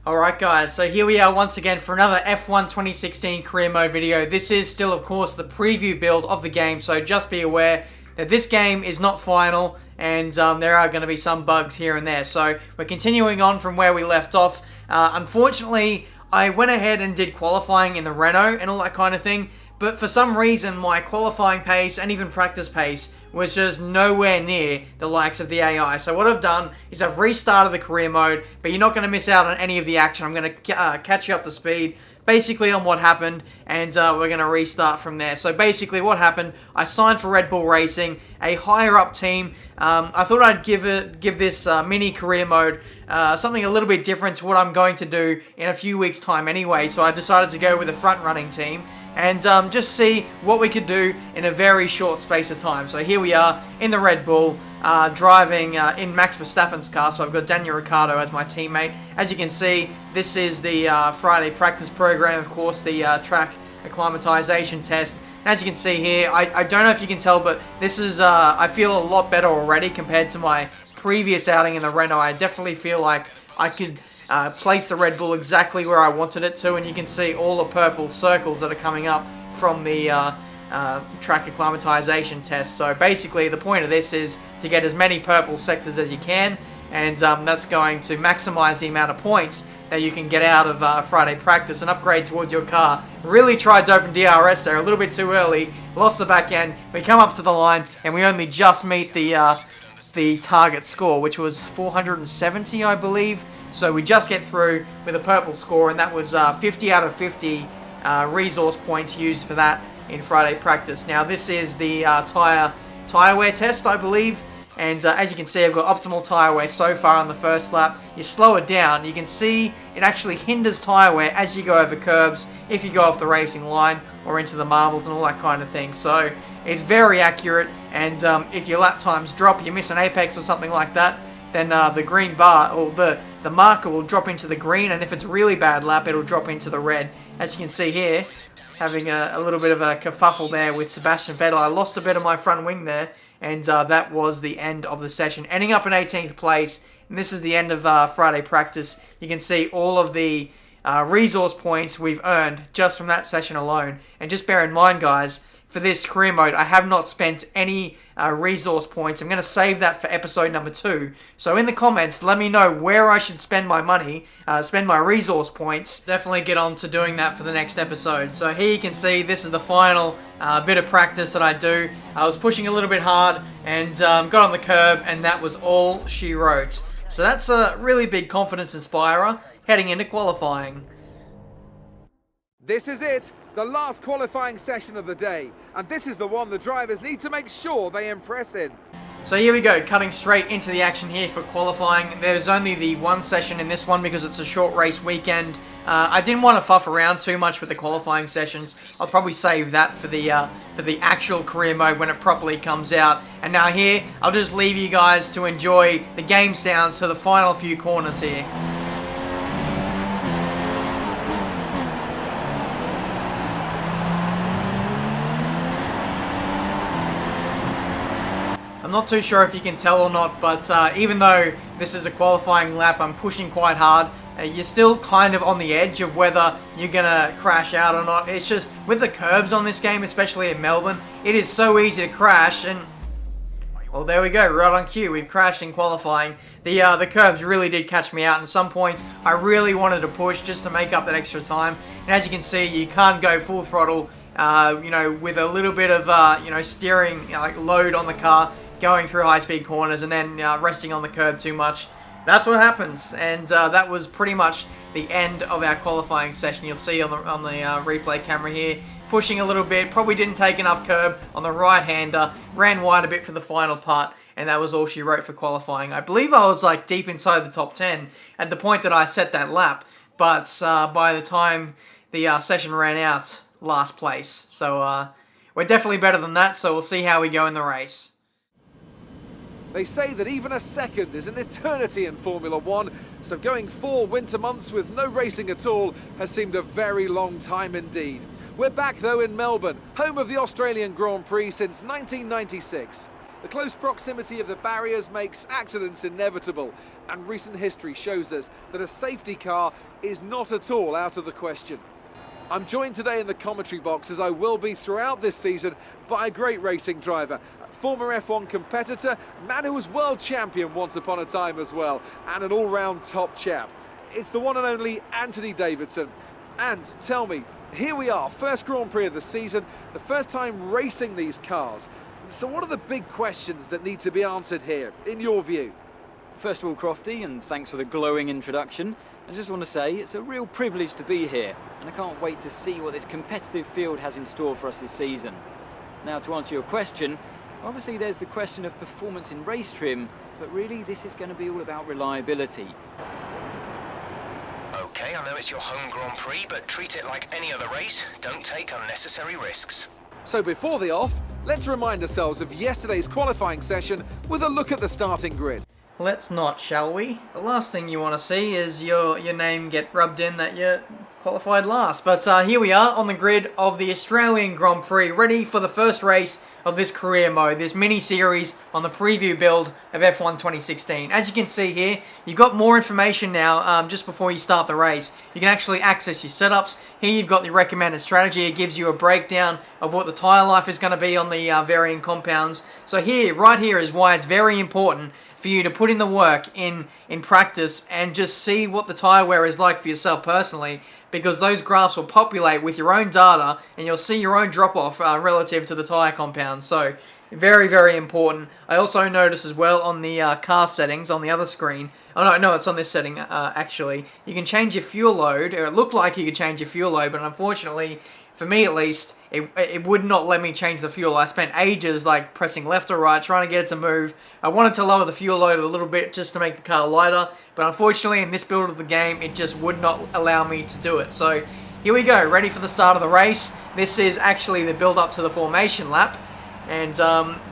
Alright guys, so here we are once again for another F1 2016 career mode video. This is still of course the preview build of the game, so just be aware that this game is not final and there are going to be some bugs here and there. So we're continuing on from where we left off. Unfortunately, I went ahead and did qualifying in the Renault and all that kind of thing, but for some reason my qualifying pace and even practice pace was just nowhere near the likes of the AI. So what I've done is I've restarted the career mode, but you're not going to miss out on any of the action. I'm going to catch you up to speed basically on what happened, and we're going to restart from there. So basically what happened, I signed for Red Bull Racing, a higher up team. I thought I'd give this mini career mode something a little bit different to what I'm going to do in a few weeks time anyway. So I decided to go with a front running team and just see what we could do in a very short space of time. So here we are in the Red Bull, driving in Max Verstappen's car. So I've got Daniel Ricciardo as my teammate. As you can see, this is the Friday practice program, of course, the track acclimatization test. And as you can see here, I don't know if you can tell, but this is, I feel a lot better already compared to my previous outing in the Renault. I definitely feel like I could place the Red Bull exactly where I wanted it to, and you can see all the purple circles that are coming up from the track acclimatization test. So basically the point of this is to get as many purple sectors as you can, and that's going to maximize the amount of points that you can get out of Friday practice and upgrade towards your car. Really tried to open DRS there a little bit too early, lost the back end. We come up to the line and we only just meet the target score, which was 470, I believe. So we just get through with a purple score, and that was 50 out of 50 resource points used for that in Friday practice. Now this is the tire wear test, I believe, and as you can see, I've got optimal tire wear so far on the first lap. You slow it down, you can see it actually hinders tire wear as you go over curbs, if you go off the racing line or into the marbles and all that kind of thing. So it's very accurate, and if your lap times drop, you miss an apex or something like that, then the green bar, or the marker will drop into the green, and if it's a really bad lap, it'll drop into the red. As you can see here, having a little bit of a kerfuffle there with Sebastian Vettel. I lost a bit of my front wing there, and that was the end of the session, ending up in 18th place. And this is the end of Friday practice. You can see all of the resource points we've earned just from that session alone. And just bear in mind, guys, for this career mode, I have not spent any resource points. I'm going to save that for episode number 2. So in the comments, let me know where I should spend my money, spend my resource points. Definitely get on to doing that for the next episode. So here you can see, this is the final bit of practice that I do. I was pushing a little bit hard and got on the curb, and that was all she wrote. So that's a really big confidence inspirer heading into qualifying. This is it, the last qualifying session of the day, and this is the one the drivers need to make sure they impress in. So here we go, cutting straight into the action here for qualifying. There's only the one session in this one because it's a short race weekend. I didn't want to fuff around too much with the qualifying sessions. I'll probably save that for the actual career mode when it properly comes out. And now here, I'll just leave you guys to enjoy the game sounds for the final few corners here. I'm not too sure if you can tell or not, but even though this is a qualifying lap, I'm pushing quite hard. You're still kind of on the edge of whether you're going to crash out or not. It's just, with the curbs on this game, especially in Melbourne, it is so easy to crash, and well, there we go, right on cue, we've crashed in qualifying. The curbs really did catch me out, and at some points I really wanted to push just to make up that extra time. And as you can see, you can't go full throttle, with a little bit of, steering load on the car, going through high-speed corners and then resting on the curb too much. That's what happens, and that was pretty much the end of our qualifying session. You'll see on the replay camera here, pushing a little bit, probably didn't take enough curb on the right-hander, ran wide a bit for the final part, and that was all she wrote for qualifying. I believe I was like deep inside the top 10 at the point that I set that lap, but by the time the session ran out, last place. So we're definitely better than that, so we'll see how we go in the race. They say that even a second is an eternity in Formula One, so going 4 winter months with no racing at all has seemed a very long time indeed. We're back though in Melbourne, home of the Australian Grand Prix since 1996. The close proximity of the barriers makes accidents inevitable, and recent history shows us that a safety car is not at all out of the question. I'm joined today in the commentary box, as I will be throughout this season, by a great racing driver, former F1 competitor, man who was world champion once upon a time as well, and an all-round top chap. It's the one and only Anthony Davidson. And tell me, here we are, first Grand Prix of the season, the first time racing these cars. So what are the big questions that need to be answered here, in your view? First of all, Crofty, and thanks for the glowing introduction. I just want to say it's a real privilege to be here, and I can't wait to see what this competitive field has in store for us this season. Now, to answer your question, obviously there's the question of performance in race trim, but really this is going to be all about reliability. Okay, I know it's your home Grand Prix, but treat it like any other race. Don't take unnecessary risks. So before the off, let's remind ourselves of yesterday's qualifying session with a look at the starting grid. Let's not, shall we? The last thing you want to see is your name get rubbed in that you qualified last. But here we are on the grid of the Australian Grand Prix, ready for the first race of this career mode, this mini-series on the preview build of F1 2016. As you can see here, you've got more information now just before you start the race. You can actually access your setups. Here you've got the recommended strategy. It gives you a breakdown of what the tyre life is going to be on the varying compounds. So here, right here is why it's very important for you to put in the work in practice and just see what the tyre wear is like for yourself personally, because those graphs will populate with your own data and you'll see your own drop-off relative to the tyre compounds. So very, very important. I also notice as well on the car settings on the other screen, oh no, it's on this setting actually, you can change your fuel load, or it looked like you could change your fuel load, but unfortunately, for me at least, it would not let me change the fuel. I spent ages like pressing left or right, trying to get it to move. I wanted to lower the fuel load a little bit just to make the car lighter, but unfortunately in this build of the game, it just would not allow me to do it. So here we go, ready for the start of the race. This is actually the build up to the formation lap. And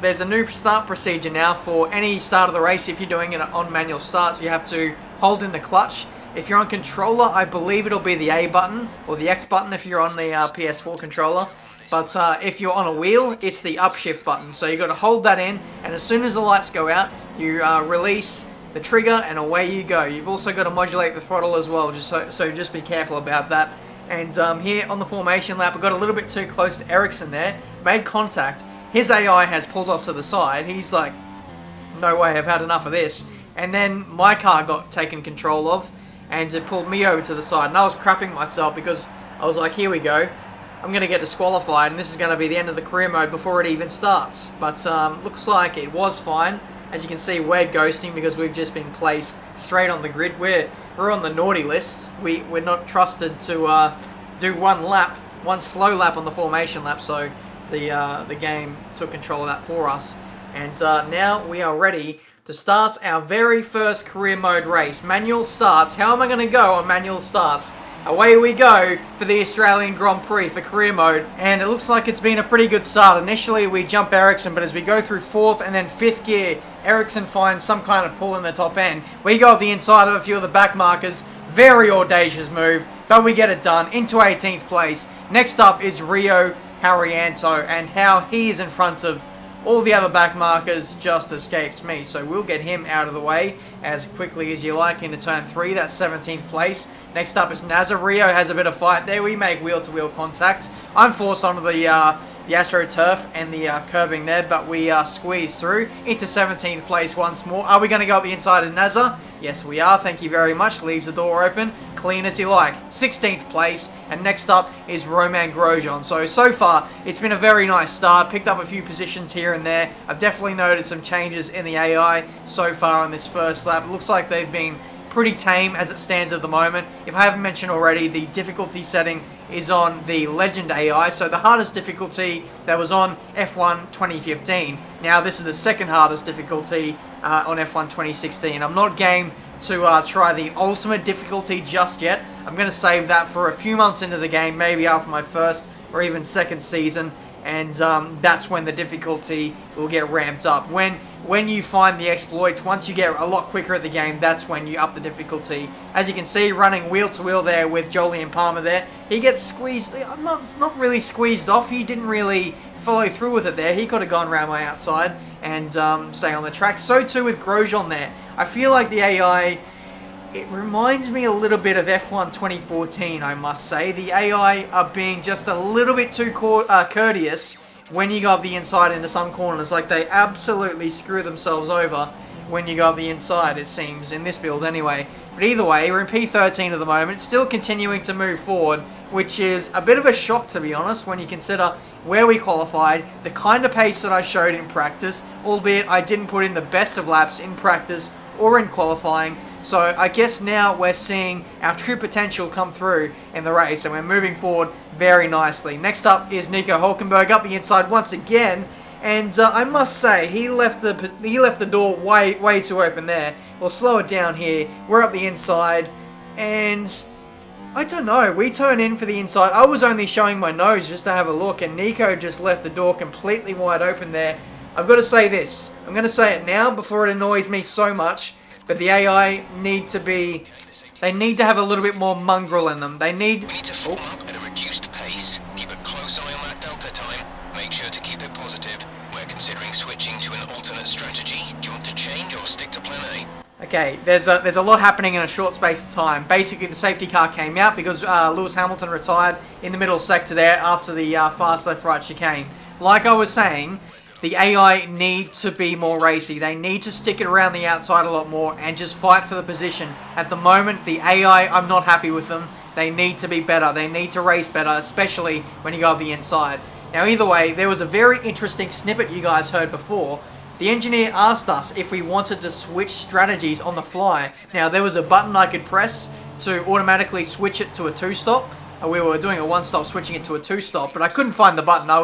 there's a new start procedure now for any start of the race. If you're doing it on manual starts, you have to hold in the clutch. If you're on controller, I believe it'll be the A button, or the X button if you're on the PS4 controller. But if you're on a wheel, it's the upshift button. So you've got to hold that in, and as soon as the lights go out, you release the trigger, and away you go. You've also got to modulate the throttle as well, so just be careful about that. And here on the formation lap, I got a little bit too close to Ericsson there, made contact. His AI has pulled off to the side. He's like, no way, I've had enough of this. And then my car got taken control of, and it pulled me over to the side. And I was crapping myself because I was like, here we go. I'm going to get disqualified, and this is going to be the end of the career mode before it even starts. But looks like it was fine. As you can see, we're ghosting because we've just been placed straight on the grid. We're on the naughty list. We're not trusted to do one slow lap on the formation lap, so the game took control of that for us. And now we are ready to start our very first career mode race. Manual starts. How am I going to go on manual starts? Away we go for the Australian Grand Prix for career mode, and it looks like it's been a pretty good start. Initially we jump Ericsson, but as we go through 4th and then 5th gear, Ericsson finds some kind of pull in the top end. We go up the inside of a few of the back markers. Very audacious move, but we get it done into 18th place. Next up is Rio Harrianto, and how he is in front of all the other back markers just escapes me. So we'll get him out of the way as quickly as you like into turn 3. That's 17th place. Next up is Nazar. Rio has a bit of fight there. We make wheel-to-wheel contact. I'm forced onto the AstroTurf and the curbing there, but we squeeze through into 17th place once more. Are we going to go up the inside of Nazar? Yes, we are. Thank you very much. Leaves the door open. Clean as you like. 16th place. And next up is Roman Grosjean. So far, it's been a very nice start. Picked up a few positions here and there. I've definitely noticed some changes in the AI so far on this first lap. It looks like they've been pretty tame as it stands at the moment. If I haven't mentioned already, the difficulty setting is on the Legend AI, so the hardest difficulty that was on F1 2015. Now this is the second hardest difficulty on F1 2016. I'm not game to try the ultimate difficulty just yet. I'm going to save that for a few months into the game, maybe after my first or even second season, and that's when the difficulty will get ramped up. When you find the exploits, once you get a lot quicker at the game, that's when you up the difficulty. As you can see, running wheel-to-wheel there with Jolyon Palmer there, he gets squeezed, not really squeezed off, he didn't really follow through with it there. He could have gone around my outside and stay on the track. So too with Grosjean there. I feel like the AI, it reminds me a little bit of F1 2014, I must say. The AI are being just a little bit too courteous when you go up the inside into some corners. Like, they absolutely screw themselves over when you go up the inside, it seems, in this build anyway. But either way, we're in P13 at the moment, still continuing to move forward, which is a bit of a shock, to be honest, when you consider where we qualified, the kind of pace that I showed in practice, albeit I didn't put in the best of laps in practice or in qualifying. So I guess now we're seeing our true potential come through in the race, and we're moving forward very nicely. Next up is Nico Hulkenberg up the inside once again, and I must say he left the door way too open there. We'll slow it down here. We're up the inside, and I don't know. We turn in for the inside. I was only showing my nose just to have a look, and Nico just left the door completely wide open there. I've got to say this. I'm going to say it now before it annoys me so much. But the AI need to be... They need to have a little bit more mongrel in them. They need... We need to form up at a reduced pace. Keep a close eye on that delta time. Make sure to keep it positive. We're considering switching to an alternate strategy. Do you want to change or stick to plan A? Okay, there's a lot happening in a short space of time. Basically, the safety car came out because Lewis Hamilton retired in the middle sector there after the fast left-right chicane. Like I was saying, the AI need to be more racy. They need to stick it around the outside a lot more and just fight for the position. At the moment, the AI, I'm not happy with them. They need to be better. They need to race better, especially when you go up the inside. Now, either way, there was a very interesting snippet you guys heard before. The engineer asked us if we wanted to switch strategies on the fly. Now, there was a button I could press to automatically switch it to a two-stop. We were doing a one-stop, switching it to a two-stop, but I couldn't find the button. I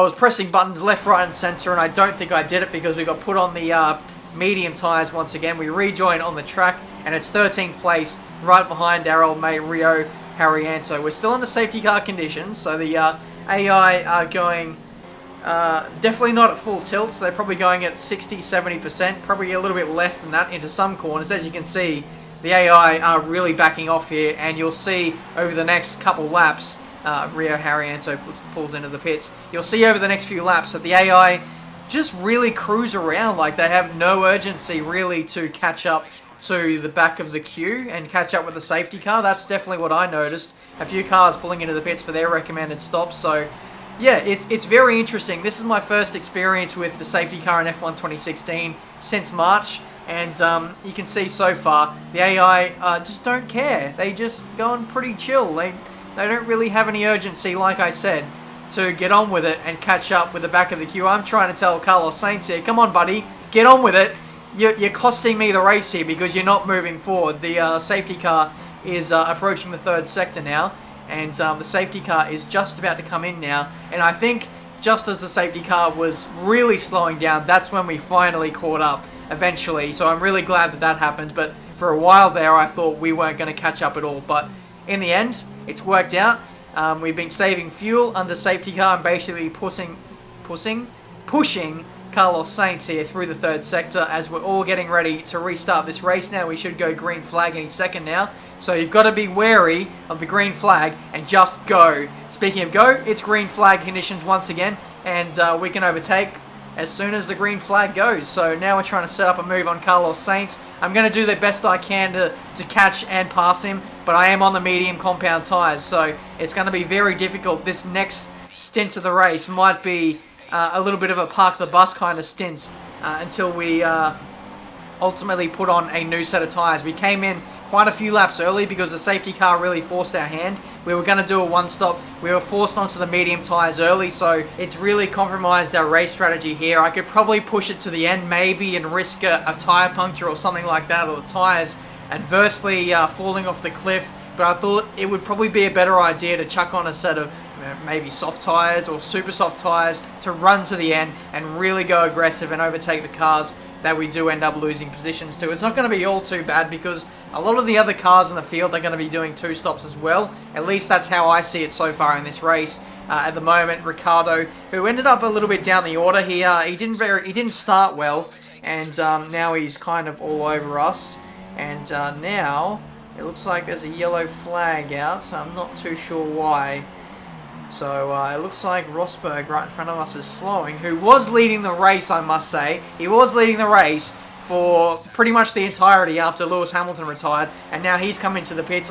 was pressing buttons left, right, and center, and I don't think I did it because we got put on the medium tires once again. We rejoined on the track, and it's 13th place, right behind our old mate Rio Haryanto. We're still in the safety car conditions, so the AI are going definitely not at full tilt. So they're probably going at 60-70%, probably a little bit less than that into some corners. As you can see, the AI are really backing off here, and you'll see over the next couple laps, Rio Haryanto pulls into the pits. You'll see over the next few laps that the AI just really cruise around. Like, they have no urgency really to catch up to the back of the queue and catch up with the safety car. That's definitely what I noticed. A few cars pulling into the pits for their recommended stops. So yeah, it's very interesting. This is my first experience with the safety car in F1 2016 since March. And you can see so far, the AI just don't care. They just go on pretty chill. They don't really have any urgency, like I said, to get on with it and catch up with the back of the queue. I'm trying to tell Carlos Sainz here, come on, buddy, get on with it. You're costing me the race here because you're not moving forward. The safety car is approaching the third sector now, and the safety car is just about to come in now. And I think just as the safety car was really slowing down, that's when we finally caught up eventually. So I'm really glad that that happened. But for a while there, I thought we weren't going to catch up at all. But in the end, it's worked out. We've been saving fuel under safety car and basically pushing Carlos Sainz here through the third sector as we're all getting ready to restart this race now. We should go green flag any second now. So you've got to be wary of the green flag and just go. Speaking of go, it's green flag conditions once again, and we can overtake as soon as the green flag goes. So now we're trying to set up a move on Carlos Sainz. I'm going to do the best I can to catch and pass him, but I am on the medium compound tyres, so it's going to be very difficult. This next stint of the race might be a little bit of a park the bus kind of stint until we ultimately put on a new set of tyres. We came in quite a few laps early because the safety car really forced our hand. We were going to do a one-stop. We were forced onto the medium tyres early, so it's really compromised our race strategy here. I could probably push it to the end maybe and risk a tyre puncture or something like that, or the tyres adversely falling off the cliff, but I thought it would probably be a better idea to chuck on a set of maybe soft tyres or super soft tyres to run to the end and really go aggressive and overtake the cars that we do end up losing positions to. It's not going to be all too bad because a lot of the other cars in the field are going to be doing two stops as well. At least that's how I see it so far in this race. At the moment, Ricciardo, who ended up a little bit down the order, he didn't start well, and now he's kind of all over us. And now it looks like there's a yellow flag out, so I'm not too sure why. So it looks like Rosberg right in front of us is slowing, who was leading the race, I must say. He was leading the race for pretty much the entirety after Lewis Hamilton retired, and now he's come into the pits.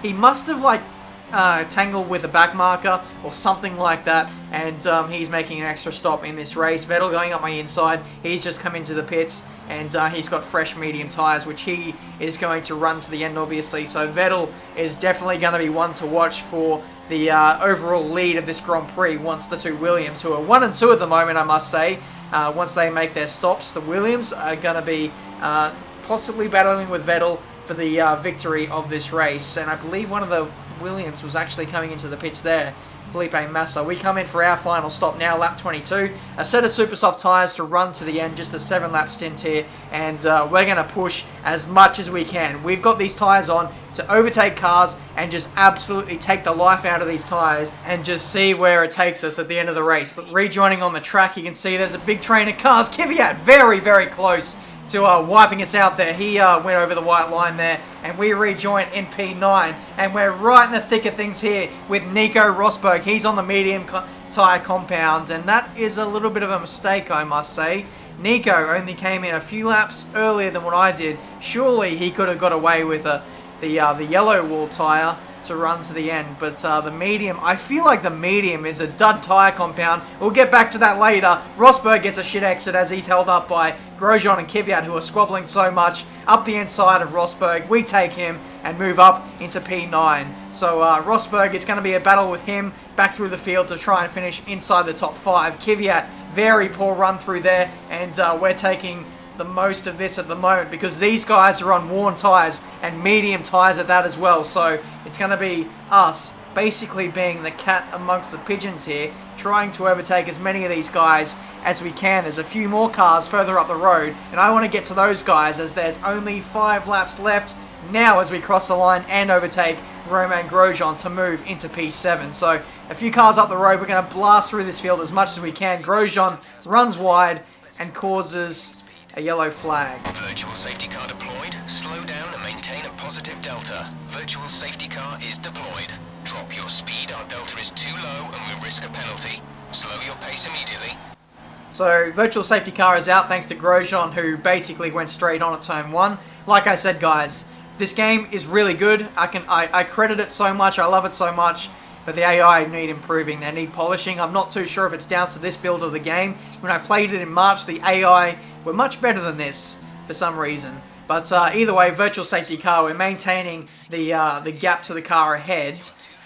He must have like tangled with a back marker or something like that, and he's making an extra stop in this race. Vettel going up my inside. He's just come into the pits, and he's got fresh medium tyres, which he is going to run to the end, obviously. So Vettel is definitely going to be one to watch for the overall lead of this Grand Prix once the two Williams, who are 1 and 2 at the moment, I must say, once they make their stops, the Williams are going to be possibly battling with Vettel for the victory of this race. And I believe one of the Williams was actually coming into the pits there, Felipe Massa. We come in for our final stop now, lap 22. A set of super soft tyres to run to the end, just a 7-lap stint here, and we're going to push as much as we can. We've got these tyres on to overtake cars and just absolutely take the life out of these tyres and just see where it takes us at the end of the race. Rejoining on the track, you can see there's a big train of cars. Kvyat very, very close to wiping us out there. He went over the white line there, and we rejoin in P9, and we're right in the thick of things here with Nico Rosberg. He's on the medium tyre compound, and that is a little bit of a mistake, I must say. Nico only came in a few laps earlier than what I did. Surely he could have got away with the yellow wall tyre to run to the end, but the medium, I feel like the medium is a dud tyre compound. We'll get back to that later. Rosberg gets a shit exit as he's held up by Grosjean and Kvyat, who are squabbling so much up the inside of Rosberg. We take him and move up into P9. So Rosberg, it's going to be a battle with him back through the field to try and finish inside the top 5. Kvyat, very poor run through there, and we're taking the most of this at the moment because these guys are on worn tyres and medium tyres at that as well. So it's going to be us basically being the cat amongst the pigeons here, trying to overtake as many of these guys as we can. There's a few more cars further up the road, and I want to get to those guys as there's only 5 laps left now as we cross the line and overtake Romain Grosjean to move into P7. So a few cars up the road, we're going to blast through this field as much as we can. Grosjean runs wide and causes a yellow flag. Virtual safety car deployed. Slow down and maintain a positive delta. Virtual safety car is deployed. Drop your speed, our delta is too low and we risk a penalty. Slow your pace immediately. So virtual safety car is out thanks to Grosjean, who basically went straight on at turn 1. Like I said, guys, this game is really good. I credit it so much, I love it so much. But the AI need improving, they need polishing. I'm not too sure if it's down to this build of the game. When I played it in March, the AI were much better than this for some reason. But either way, virtual safety car, we're maintaining the gap to the car ahead.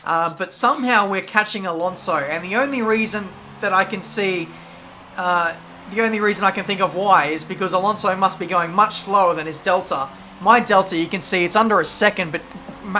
But somehow we're catching Alonso, and the only reason that I can see, the only reason I can think of why is because Alonso must be going much slower than his delta. My delta, you can see it's under a second, but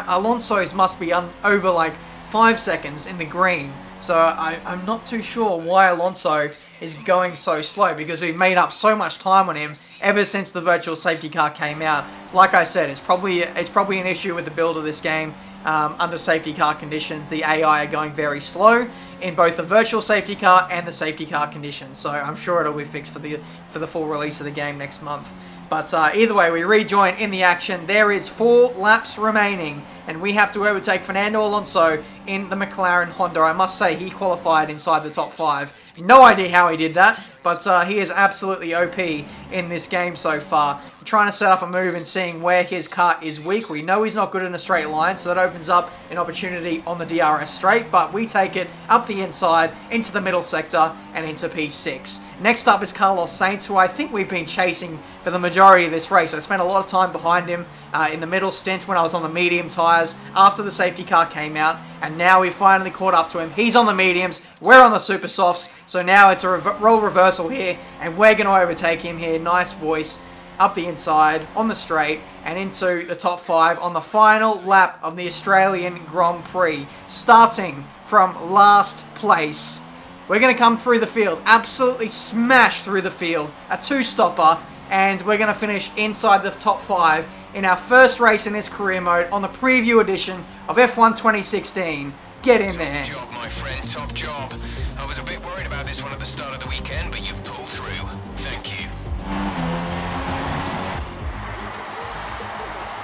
Alonso's must be over like 5 seconds in the green. So I'm not too sure why Alonso is going so slow, because we've made up so much time on him ever since the virtual safety car came out. Like I said, it's probably an issue with the build of this game. Under safety car conditions, the AI are going very slow in both the virtual safety car and the safety car conditions. So I'm sure it'll be fixed for the full release of the game next month. But either way, we rejoin in the action. There is 4 laps remaining, and we have to overtake Fernando Alonso in the McLaren Honda. I must say, he qualified inside the top 5. No idea how he did that, but he is absolutely OP in this game so far. We're trying to set up a move and seeing where his car is weak. We know he's not good in a straight line, so that opens up an opportunity on the DRS straight, but we take it up the inside, into the middle sector, and into P6. Next up is Carlos Sainz, who I think we've been chasing for the majority of this race. I spent a lot of time behind him in the middle stint when I was on the medium tyres after the safety car came out, and now we finally caught up to him. He's on the mediums, we're on the super softs, so now it's a role reversal here, and we're going to overtake him here. Nice voice up the inside on the straight and into the top 5 on the final lap of the Australian Grand Prix, starting from last place. We're going to come through the field, absolutely smash through the field, a 2-stopper, and we're going to finish inside the top 5 in our first race in this career mode on the preview edition of F1 2016. Get in there. Top job, my friend, top job. I was a bit worried about this one at the start of the weekend, but you've pulled through. Thank you.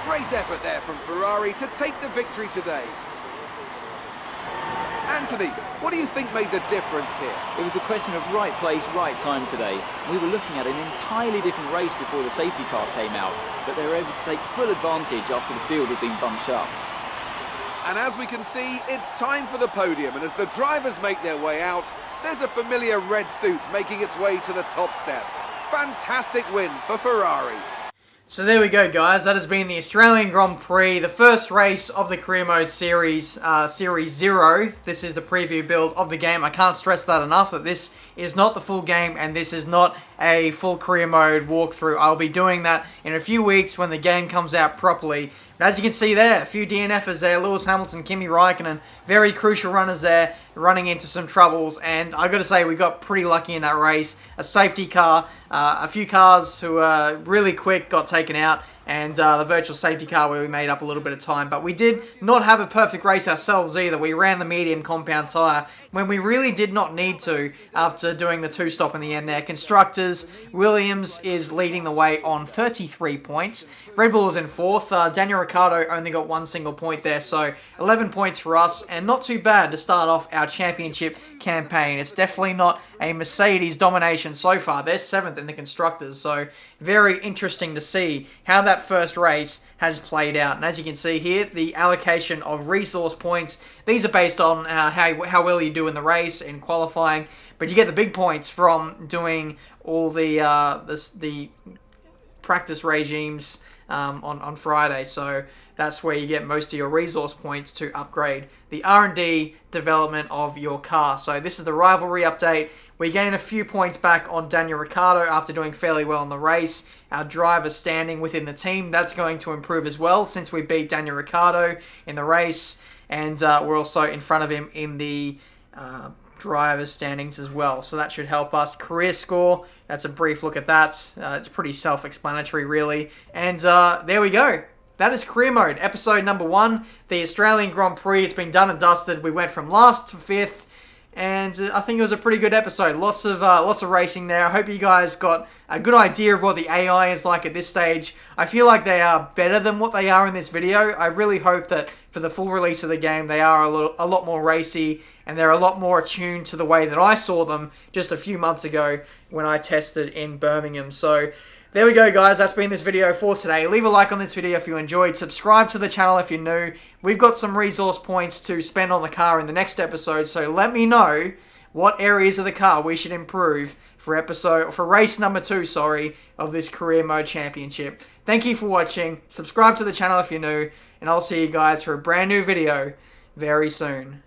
Great effort there from Ferrari to take the victory today. And Anthony, what do you think made the difference here? It was a question of right place, right time today. We were looking at an entirely different race before the safety car came out, but they were able to take full advantage after the field had been bunched up. And as we can see, it's time for the podium, and as the drivers make their way out, there's a familiar red suit making its way to the top step. Fantastic win for Ferrari. So there we go, guys. That has been the Australian Grand Prix, the first race of the Career Mode Series, Series 0. This is the preview build of the game. I can't stress that enough, that this is not the full game and this is not a full Career Mode walkthrough. I'll be doing that in a few weeks when the game comes out properly. But as you can see there, a few DNFers there, Lewis Hamilton, Kimi Räikkönen, very crucial runners there, running into some troubles, and I got to say, we got pretty lucky in that race. A safety car, a few cars who were really quick got taken out, and the virtual safety car where we made up a little bit of time. But we did not have a perfect race ourselves either. We ran the medium compound tyre when we really did not need to after doing the two-stop in the end there. Constructors, Williams is leading the way on 33 points. Red Bull is in 4th. Daniel Ricciardo only got 1 single point there, so 11 points for us, and not too bad to start off our championship campaign. It's definitely not a Mercedes domination so far. They're 7th in the Constructors, so very interesting to see how that first race has played out. And as you can see here, the allocation of resource points, these are based on how well you do in the race, in qualifying, but you get the big points from doing all the practice regimes on Friday. So that's where you get most of your resource points to upgrade the R&D development of your car. So this is the rivalry update. We gain a few points back on Daniel Ricciardo after doing fairly well in the race. Our driver standing within the team, that's going to improve as well since we beat Daniel Ricciardo in the race. And we're also in front of him in the driver's standings as well. So that should help us. Career score, that's a brief look at that. It's pretty self-explanatory really. And there we go. That is Career Mode, episode number 1, the Australian Grand Prix. It's been done and dusted. We went from last to 5th, and I think it was a pretty good episode. Lots of racing there. I hope you guys got a good idea of what the AI is like at this stage. I feel like they are better than what they are in this video. I really hope that for the full release of the game, they are a lot more racy, and they're a lot more attuned to the way that I saw them just a few months ago when I tested in Birmingham. So there we go, guys. That's been this video for today. Leave a like on this video if you enjoyed. Subscribe to the channel if you're new. We've got some resource points to spend on the car in the next episode, so let me know what areas of the car we should improve for race number 2, of this Career Mode Championship. Thank you for watching. Subscribe to the channel if you're new, and I'll see you guys for a brand new video very soon.